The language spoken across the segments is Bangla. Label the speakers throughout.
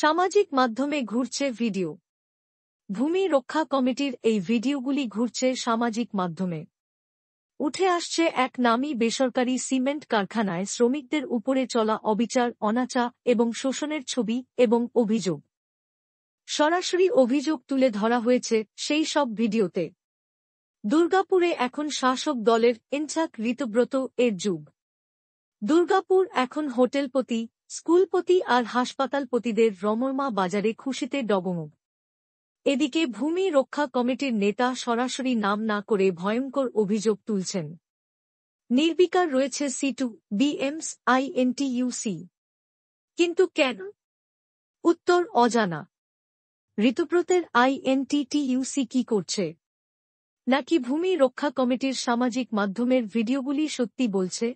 Speaker 1: সামাজিক মাধ্যমে ঘুরছে ভিডিও। ভূমি রক্ষা কমিটির এই ভিডিওগুলি ঘুরছে সামাজিক মাধ্যমে। উঠে আসছে এক নামী বেসরকারি সিমেন্ট কারখানায় শ্রমিকদের উপরে চলা অবিচার, অনাচার এবং শোষণের ছবি এবং অভিযোগ। সরাসরি অভিযোগ তুলে ধরা হয়েছে সেই সব ভিডিওতে। দুর্গাপুরে এখন শাসক দলের ইনচার্জ ঋতব্রত এর যুগ। দুর্গাপুর এখন হোটেলপতি, স্কুলপতি আর হাসপাতালপতিদের রমরমা বাজারে খুশিতে ডগমগ। এদিকে ভূমি রক্ষা কমিটির নেতা সরাসরি নাম না করে ভয়ঙ্কর অভিযোগ তুলছেন। নির্বিকার রয়েছে C2, BMS, INTUC। কিন্তু কেন? উত্তর অজানা। ঋতব্রতের INTTUC কি করছে? নাকি ভূমি রক্ষা কমিটির সামাজিক মাধ্যমের ভিডিওগুলি সত্যি বলছে?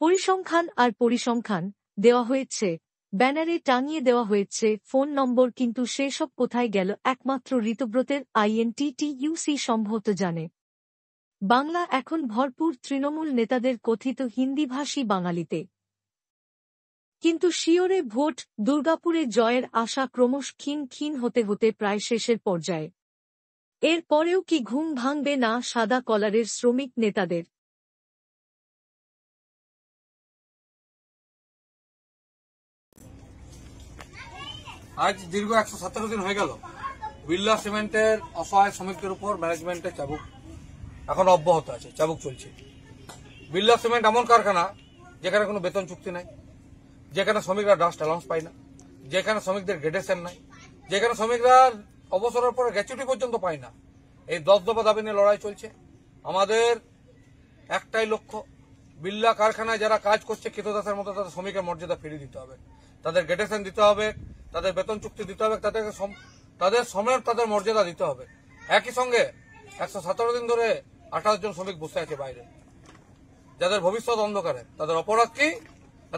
Speaker 1: পরিসংখ্যান দেওয়া হয়েছে, ব্যানারে টাঙিয়ে দেওয়া হয়েছে ফোন নম্বর, কিন্তু সেসব কোথায় গেল একমাত্র ঋতব্রতের INTTUC সম্ভবত জানে। বাংলা এখন ভরপুর তৃণমূল নেতাদের কথিত হিন্দিভাষী বাঙালিতে। কিন্তু শিওরে ভোট, দুর্গাপুরে জয়ের আশা ক্রমশ ক্ষীণ হতে হতে প্রায় শেষের পর্যায়ে। এর পরেও কি ঘুম ভাঙবে না সাদা কলারের শ্রমিক নেতাদের?
Speaker 2: আজ দীর্ঘ 117 দিন হয়ে গেল বিড়লা সিমেন্টের অসহায় শ্রমিকদের উপর ম্যানেজমেন্টের চাবুক এখন অব্যাহত আছে, চাবুক চলছে। বিড়লা সিমেন্ট এমন কারখানা যেখানে কোনো বেতন চুক্তি নাই, যেখানে শ্রমিকরা ডাস্ট অ্যালাউন্স পায় না, যেখানে শ্রমিকদের গ্রেডেশন নাই, যেখানে শ্রমিকরা অবসরের পরে গ্র্যাচুইটি পর্যন্ত পায় না। এই 10 দফা দাবি নিয়ে লড়াই চলছে। আমাদের একটাই লক্ষ্য, বিড়লা কারখানায় যারা কাজ করছে কৃতদাসের মতো তাদের শ্রমিকের মর্যাদা ফিরিয়ে দিতে হবে, তাদের গ্রেডেশন দিতে হবে, তাদের বেতন চুক্তি দিতে হবে, তাদের শ্রমের তাদের মর্যাদা দিতে হবে। একই সঙ্গে 117 দিন ধরে 28 জন শ্রমিক বসে আছে বাইরে, যাদের ভবিষ্যৎ অন্ধকারে। তাদের অপরাধ কি?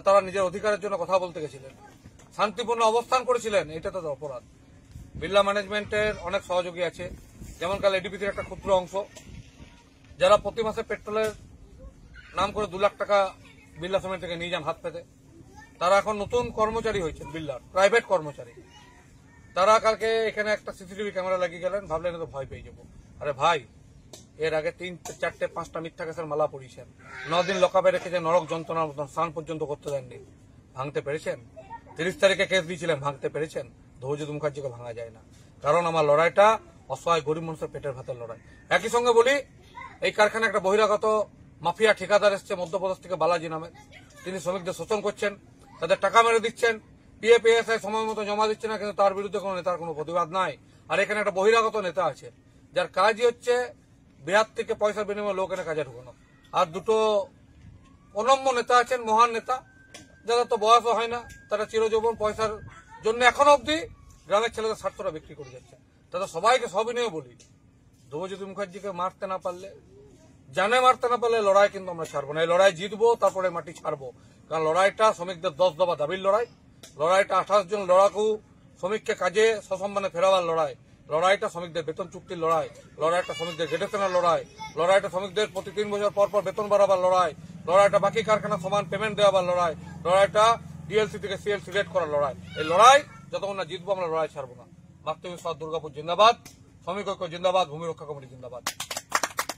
Speaker 2: তারা নিজের অধিকারের জন্য কথা বলতে গেছিলেন, শান্তিপূর্ণ অবস্থান করেছিলেন, এটা তাদের অপরাধ। বিড়লা ম্যানেজমেন্টের অনেক সহযোগী আছে, যেমন কাল এডিপিসির একটা ক্ষুদ্র অংশ, যারা প্রতি মাসে পেট্রোলের নাম করে 2 লাখ টাকা বিড়লা সিমেন্ট থেকে নিয়ে যান হাত পেতে। তারা এখন নতুন কর্মচারী হয়েছেন, বিড়লার প্রাইভেট কর্মচারী। তারা কালকে এখানে একটা সিসিটিভি ক্যামেরা লাগিয়ে গেলেন, ভাবলেন তো ভয় পেয়ে যাবো। আরে ভাই, এর আগে 3, 4, 5টা মিথ্যা কেসের মালা পড়িয়েছেন, 9 দিন লকআপে রেখেছেন, নরক যন্ত্রণার মতন স্নান পর্যন্ত করতে দেননি। ভাঙতে পেরেছেন? 30 তারিখে কেস দিয়েছিলেন, ভাঙতে পেরেছেন? ধৈর্য্য মুখার্জিকে ভাঙা যায় না, কারণ আমার লড়াইটা অসহায় গরিব মানুষের পেটের ভাতের লড়াই। একই সঙ্গে বলি, এই কারখানা একটা বহিরাগত মাফিয়া ঠিকাদার এসছে মধ্যপ্রদেশ থেকে, বালাজি নামে। তিনি শ্রমিকদের শোষণ করছেন, তাদের টাকা মেরে দিচ্ছেন, PFASI সময় মতো জমা দিচ্ছে না, কিন্তু তার বিরুদ্ধে কোনো নেতার কোনো প্রতিবাদ নাই। আর এখানে একটা বহিরাগত নেতা আছে, যার কাজই হচ্ছে বিহার থেকে পয়সার বিনিময়ে লোক এনে কাজে ঢুকানো। আর দুটো অনম্য নেতা আছেন, মহান নেতা, যারা তো বয়সও হয় না, তারা চিরযৌবন পয়সার জন্য এখনো অব্দি গ্রামের ছেলেদের স্বার্থটা বিক্রি করে যাচ্ছে। তাদের সবাইকে সবিনয়ে বলি, ধ্রুবজ্যোতি মুখার্জিকে মারতে না পারলে লড়াই কিন্তু আমরা ছাড়বো না। এই লড়াই জিতবো, তারপরে মাটি ছাড়বো। কারণ লড়াইটা শ্রমিকদের 10 দফা দাবির লড়াই, লড়াইটা 28 জন লড়াকু শ্রমিককে কাজে সসম্মানে ফেরাবার লড়াই, লড়াইটা শ্রমিকদের বেতন চুক্তির লড়াই, লড়াইটা শ্রমিকদের গ্রেডেশনের লড়াই, লড়াইটা শ্রমিকদের প্রতি 3 বছর পর পর বেতন বাড়াবার লড়াই, লড়াইটা বাকি কারখানা সমান পেমেন্ট দেওয়ার লড়াই, লড়াইটা DLC থেকে CLC রেট করার লড়াই। এই লড়াই যতক্ষণ না জিতবো, আমরা লড়াই ছাড়বো না। মাতৃভূমি দুর্গাপুর জিন্দাবাদ, শ্রমিক ঐক্য জিন্দাবাদ, ভূমি রক্ষা কমিটি জিন্দাবাদ।